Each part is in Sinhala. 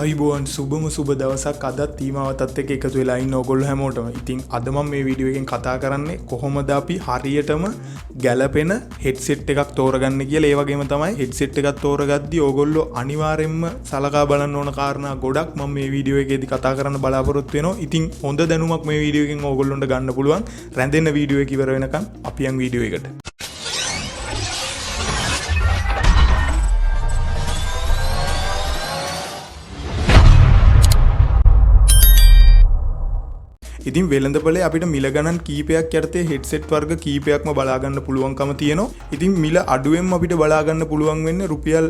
අයිබෝන් සුබම සුබ දවසක් අදත් තීමාවතත් එක්ක එකතු වෙලා ඉන්න ඕගොල්ලෝ හැමෝටම. ඉතින් අද මම මේ වීඩියෝ එකෙන් කතා කරන්නේ කොහොමද අපි හරියටම ගැලපෙන හෙඩ්සෙට් එකක් තෝරගන්නේ කියලා. ඒ වගේම තමයි හෙඩ්සෙට් එකක් තෝරගද්දී ඕගොල්ලෝ අනිවාර්යයෙන්ම සලකා බලන්න ඕන කාරණා ගොඩක් මම මේ වීඩියෝ එකේදී කතා කරන්න බලාපොරොත්තු වෙනවා. ඉතින් හොඳ දැනුමක් මේ වීඩියෝ එකෙන් ඕගොල්ලොන්ට ගන්න පුළුවන්. රැඳෙන්න වීඩියෝ එක ඉවර වෙනකන් අපි යන් වීඩියෝ එකට. ඉතින් වෙළඳපොලේ අපිට මිල ගණන් කීපයක් යටතේ හෙඩ්සෙට් වර්ග කීපයක්ම බලා ගන්න පුළුවන්කම තියෙනවා. ඉතින් මිල අඩුවෙන්ම අපිට බලා ගන්න පුළුවන් වෙන්නේ රුපියල්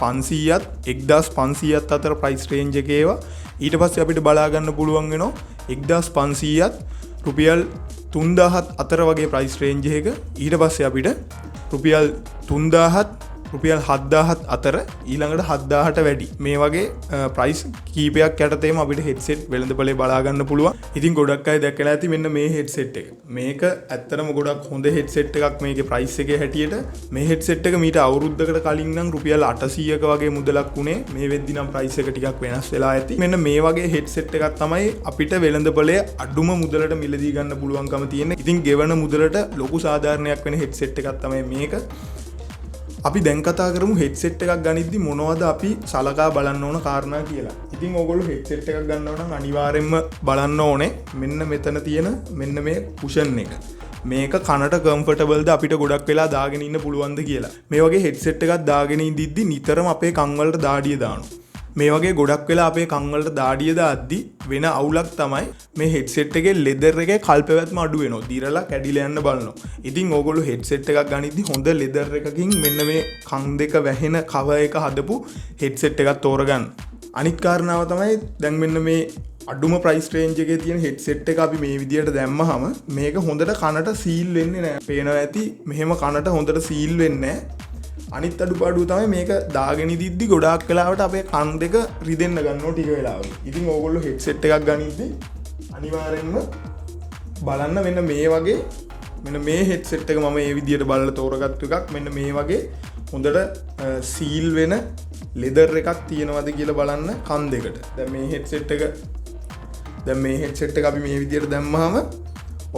500ත් 1500ත් අතර ප්‍රයිස් රේන්ජ් එකේ ඒවා. ඊට පස්සේ අපිට බලා ගන්න පුළුවන් වෙනවා 1500ත් රුපියල් 3000ත් අතර වගේ ප්‍රයිස් රේන්ජ් එකක. ඊට පස්සේ අපිට රුපියල් 3000ත් රුපියල් 7000ත් අතර ඊළඟට 7000ට වැඩි මේ වගේ ප්‍රයිස් කීපයක් යටතේම අපිට හෙඩ්සෙට් වෙළඳපොලේ බලා ගන්න පුළුවන්. ඉතින් ගොඩක් අය දැකලා ඇති මෙන්න මේ හෙඩ්සෙට් එක. මේක ඇත්තටම ගොඩක් හොඳ හෙඩ්සෙට් එකක් මේකේ ප්‍රයිස් එකේ හැටියට. මේ හෙඩ්සෙට් එක මීට අවුරුද්දකට කලින් නම් රුපියල් 800ක වගේ මුදලක් උනේ. මේ වෙද්දි නම් ප්‍රයිස් එක ටිකක් වෙනස් වෙලා ඇති. මෙන්න මේ වගේ හෙඩ්සෙට් එකක් තමයි අපිට වෙළඳපොලේ අඩුම මුදලට මිලදී ගන්න පුළුවන්කම තියෙන්නේ. ඉතින් ගෙවන මුදලට ලොකු සාධාරණයක් වෙන හෙඩ්සෙට් එකක් තමයි මේක. අපි දැන් කතා කරමු හෙඩ්සෙට් එකක් ගනිද්දි මොනවද අපි සලකා බලන්න ඕන කාරණා කියලා. ඉතින් ඕගොල්ලෝ හෙඩ්සෙට් එකක් ගන්නවා නම් අනිවාර්යෙන්ම බලන්න ඕනේ මෙන්න මෙතන තියෙන මෙන්න මේ කුෂන් එක. මේක කනට කම්ෆර්ටබල්ද අපිට ගොඩක් වෙලා දාගෙන ඉන්න පුළුවන්ද කියලා. මේ වගේ හෙඩ්සෙට් එකක් දාගෙන ඉඳිද්දි නිතරම අපේ කන් වලට දාඩිය දානවා. මේ වගේ ගොඩක් වෙලා අපේ කන් වලට දාඩිය දාද්දි වෙන අවුලක් තමයි මේ හෙඩ්සෙට් එකේ ලෙදර් එකේ කල් පැවැත්ම අඩු වෙනවා. දිරලා කැඩිලා යන්න බලනවා. ඉතින් ඕගොල්ලෝ හෙඩ්සෙට් එකක් ගනිද්දි හොඳ ලෙදර් එකකින් මෙන්න මේ කන් දෙක වැහෙන කවර් එක හදපු හෙඩ්සෙට් එකක් තෝරගන්න. අනිත් කාරණාව තමයි දැන් මෙන්න මේ අඩුම ප්‍රයිස් රේන්ජ් එකේ තියෙන හෙඩ්සෙට් එක අපි මේ විදියට දැම්මහම මේක හොඳට කනට සීල් වෙන්නේ නැහැ. පේනවා ඇති මෙහෙම කනට හොඳට සීල් වෙන්නේ නැහැ. අනිත් අඩුපාඩුව තමයි මේක දාගෙන ඉදිද්දි ගොඩාක් වෙලාවට අපේ කන් දෙක රිදෙන්න ගන්නවා ටික වෙලාවක. ඉතින් ඕගොල්ලෝ හෙඩ්සෙට් එකක් ගනිද්දි අනිවාර්යෙන්ම බලන්න මෙන්න මේ වගේ මෙන්න මේ හෙඩ්සෙට් එක මම මේ විදියට බලලා තෝරගත්තු එකක්. මෙන්න මේ වගේ හොඳට සීල් වෙන ලෙදර් එකක් තියෙනවද කියලා බලන්න කන් දෙකට. දැන් මේ හෙඩ්සෙට් එක අපි මේ විදියට දැම්මහම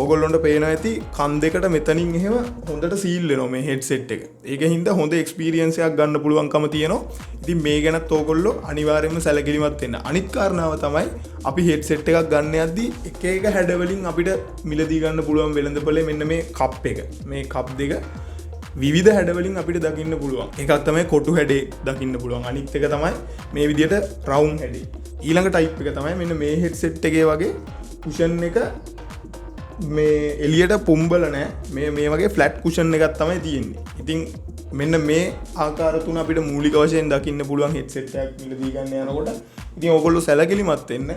ඕගොල්ලොන්ට පේනවා ඇති කන් දෙකට මෙතනින් එහෙම හොඳට සීල් වෙනවා මේ හෙඩ්සෙට් එක. ඒක හින්දා හොඳ එක්ස්පීරියන්ස් එකක් ගන්න පුළුවන්කම තියෙනවා. ඉතින් මේ ගැනත් ඕගොල්ලෝ අනිවාර්යයෙන්ම සැලකිලිමත් වෙන්න. අනිත් කාරණාව තමයි අපි හෙඩ්සෙට් එකක් ගන්න යද්දි එක එක හැඩ වලින් අපිට මිලදී ගන්න පුළුවන් වෙළඳපොලේ මෙන්න මේ කප් එක. මේ කප් දෙක විවිධ හැඩ වලින් අපිට දකින්න පුළුවන්. එකක් තමයි කොටු හැඩේ දකින්න පුළුවන්. අනිත් එක තමයි මේ විදියට රවුන්ඩ් හැඩේ. ඊළඟ ටයිප් එක තමයි මෙන්න මේ හෙඩ්සෙට් එකේ වගේ කුෂන් එක මේ එලියට පුම්බල නෑ. මේ වගේ ෆ්ලැට් කුෂන් එකක් තමයි තියෙන්නේ. ඉතින් මෙන්න මේ ආකාර තුන අපිට මූලික වශයෙන් දකින්න පුළුවන් හෙඩ්සෙට් එකක් මිලදී ගන්න යනකොට. ඉතින් ඕගොල්ලෝ සැලකිලිමත් වෙන්න.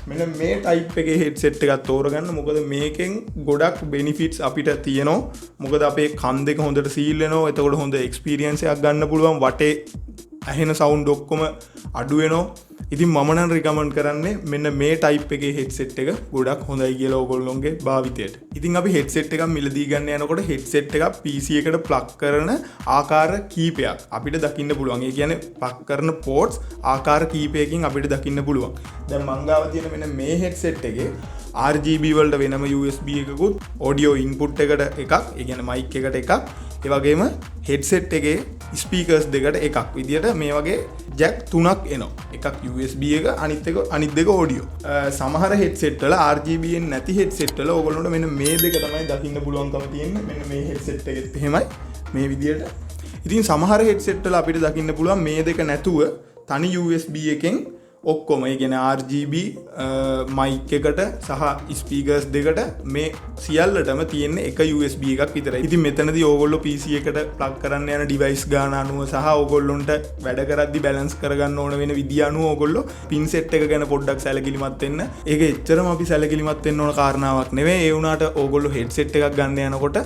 මෙන්න මේ ටයිප් එකේ හෙඩ්සෙට් එකක් තෝරගන්න. මොකද මේකෙන් ගොඩක් බෙනිෆිට්ස් අපිට තියෙනවා. මොකද අපේ කන් දෙක හොඳට සීල් වෙනවා. එතකොට හොඳ එක්ස්පීරියන්ස් එකක් ගන්න පුළුවන්. වටේ ඇහෙන සවුන්ඩ් ඔක්කොම අඩු වෙනවා. ඉතින් මම නම් රිකමන්ඩ් කරන්නේ මෙන්න මේ ටයිප් එකේ හෙඩ්සෙට් එක ගොඩක් හොඳයි කියලා ඕගොල්ලෝගේ භාවිතයට. ඉතින් අපි හෙඩ්සෙට් එකක් මිලදී ගන්න යනකොට හෙඩ්සෙට් එකක් PC එකට ප්ලග් කරන ආකාර කීපයක් අපිට දකින්න පුළුවන්. ඒ කියන්නේ ප්ලග් කරන පෝට්ස් ආකාර කීපයකින් අපිට දකින්න පුළුවන්. දැන් මං ගාව තියෙන මෙන්න මේ හෙඩ්සෙට් එකේ RGB වලට වෙනම USB එකකුත්, audio input එකට එකක්, ඒ කියන්නේ mic එකට එකක්, ඒ වගේම හෙඩ්සෙට් එකේ ස්පීකර්ස් දෙකට එකක් විදියට මේ වගේ ජැක් 3ක් එනවා. එකක් USB එක, අනිත් දෙක audio. සමහර හෙඩ්සෙට් වල RGB නැති හෙඩ්සෙට් වල ඕගොල්ලන්ට මෙන්න මේ දෙක තමයි දකින්න පුළුවන්කම තියෙන්නේ. මෙන්න මේ හෙඩ්සෙට් එකෙත් එහෙමයි මේ විදියට. ඉතින් සමහර හෙඩ්සෙට් වල අපිට දකින්න පුළුවන් මේ දෙක නැතුව තනි USB එකෙන් ඔක්කොම ඒ කියන්නේ RGB mic එකට සහ ස්පීකර්ස් දෙකට මේ සියල්ලටම තියෙන එක USB එකක් විතරයි. ඉතින් මෙතනදී ඕගොල්ලෝ PC එකට ප්ලග් කරන්න යන ඩිවයිස් ගාන අනුව සහ ඕගොල්ලොන්ට වැඩ කරද්දි බැලන්ස් කරගන්න ඕන වෙන විදිය අනුව ඕගොල්ලෝ පින් සෙට් එක ගැන පොඩ්ඩක් සැලකිලිමත් වෙන්න. ඒක එච්චරම අපි සැලකිලිමත් වෙන්න ඕන කාරණාවක් නෙවෙයි. ඒ වුණාට ඕගොල්ලෝ හෙඩ්සෙට් එකක් ගන්න යනකොට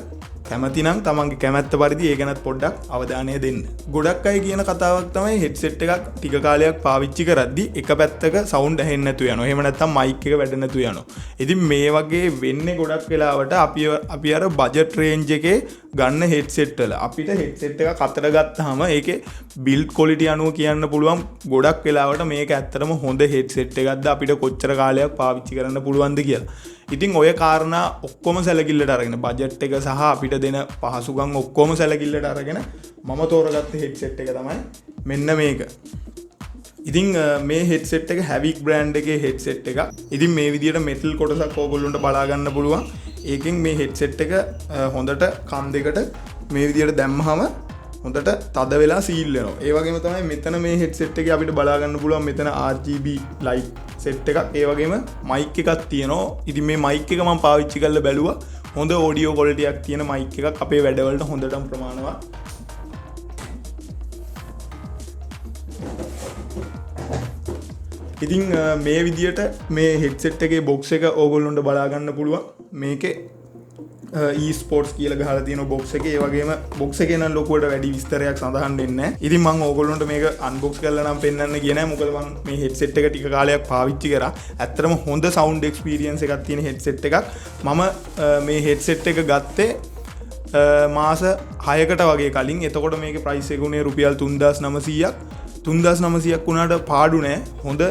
කැමති නම් තමන්ගේ කැමැත්ත පරිදි ඒ ගැනත් පොඩ්ඩක් අවධානය දෙන්න. ගොඩක් අය කියන කතාවක් තමයි හෙඩ්සෙට් එකක් ටික කාලයක් පාවිච්චි කරද්දි එක පැත්තක සවුන්ඩ් ඇහෙන්නේ නැතු යනවා. එහෙම නැත්නම් මයික් එක වැඩ නැතු යනවා. ඉතින් මේ වගේ වෙන්නේ ගොඩක් වෙලාවට අපි අර බජට් රේන්ජ් එකේ ගන්න හෙඩ්සෙට් වල අපිට හෙඩ්සෙට් එකක් අතට ගත්තාම ඒකේ බිල්ඩ් ක්වොලිටි අනුව කියන්න පුළුවන් ගොඩක් වෙලාවට මේක ඇත්තටම හොඳ හෙඩ්සෙට් එකක්ද අපිට කොච්චර කාලයක් පාවිච්චි කරන්න පුළුවන්ද කියලා. ඉතින් ඔය කාරණා ඔක්කොම සැලකිල්ලට අරගෙන බජට් එක සහ අපිට දෙන පහසුකම් ඔක්කොම සැලකිල්ලට අරගෙන මම තෝරගත්ත හෙඩ්සෙට් එක තමයි මෙන්න මේක. ඉතින් මේ හෙඩ්සෙට් එක හැවික් බ්‍රෑන්ඩ් එකේ හෙඩ්සෙට් එකක්. ඉතින් මේ විදියට මෙටල් කොටසක් ඕගොල්ලන්ට බලා ගන්න පුළුවන්. ඒකෙන් මේ හෙඩ්සෙට් එක හොඳට කන් දෙකට මේ විදියට දැම්මහම හොඳට තද වෙලා සීල් වෙනවා. ඒ වගේම තමයි මෙතන මේ හෙඩ්සෙට් එකේ අපිට බලා ගන්න පුළුවන් මෙතන RGB ලයිට් සෙට් එකක්. ඒ වගේම මයික් එකක් තියෙනවා. ඉතින් මේ මයික් එක මම පාවිච්චි කරලා බැලුවා. හොඳ ඔඩියෝ ක්වොලිටි එකක් තියෙන මයික් එකක් අපේ වැඩවලට හොඳටම ප්‍රමාණවත්. ඉතින් මේ විදියට මේ හෙඩ්සෙට් එකේ බොක්ස් එක ඕගොල්ලොන්ට බලා ගන්න පුළුවන්. මේකේ e-sports කියලා ගහලා තියෙන බොක්ස් එකේ. ඒ වගේම බොක්ස් එකේ නම් ලොකුවට වැඩි විස්තරයක් සඳහන් වෙන්නේ නැහැ. ඉතින් මම ඕගොල්ලොන්ට මේක අන්බොක්ස් කරලා නම් පෙන්වන්න ගියේ නැහැ. මොකද මම මේ හෙඩ්සෙට් එක ටික කාලයක් පාවිච්චි කරා. ඇත්තටම හොඳ සවුන්ඩ් එක්ස්පීරියන්ස් එකක් තියෙන හෙඩ්සෙට් එකක්. මම මේ හෙඩ්සෙට් එක ගත්තේ මාස 6කට වගේ කලින්. එතකොට මේකේ ප්‍රයිස් එක උනේ රුපියල් 3900ක්. 3900ක් වුණාට පාඩු නෑ. හොඳ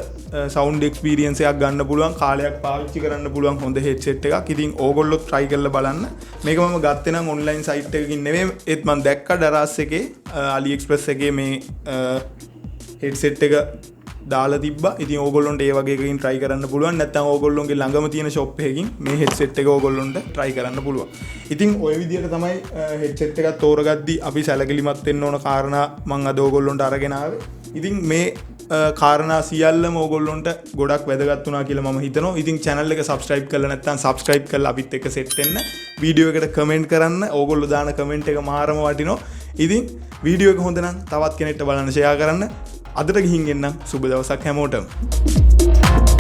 සවුන්ඩ් එක්ස්පීරියන්ස් එකක් ගන්න පුළුවන්, කාලයක් පාවිච්චි කරන්න පුළුවන් හොඳ හෙඩ්සෙට් එකක්. ඉතින් ඕගොල්ලොත් try කරලා බලන්න. මේක මම ගත්තේ නම් ඔන්ලයින් සයිට් එකකින් නෙමෙයි. ඒත් මම දැක්කා ඩරාස් එකේ AliExpress එකේ මේ හෙඩ්සෙට් එක දාලා තිබ්බා. ඉතින් ඕගොල්ලොන්ට ඒ වගේ එකකින් try කරන්න පුළුවන්. නැත්නම් ඕගොල්ලොන්ගේ ළඟම තියෙන shop එකකින් මේ හෙඩ්සෙට් එක ඕගොල්ලොන්ට try කරන්න පුළුවන්. ඉතින් ওই විදිහට තමයි හෙඩ්සෙට් එකක් තෝරගද්දි අපි සැලකිලිමත් වෙන්න ඕන කාරණා මම අද ඕගොල්ලොන්ට අරගෙන ආවේ. ඉතින් මේ කාරණා සියල්ලම ඕගොල්ලොන්ට ගොඩක් වැදගත් වුණා කියලා මම හිතනවා. ඉතින් channel එක subscribe කරලා නැත්නම් subscribe කරලා අපිත් එක්ක set වෙන්න. වීඩියෝ එකට comment කරන්න. ඕගොල්ලෝ දාන comment එක මාරම වටිනවා. ඉතින් වීඩියෝ එක හොඳ නම් තවත් කෙනෙක්ට බලන්න share කරන්න. අදට ගිහින් එන්න සුබ දවසක් හැමෝටම.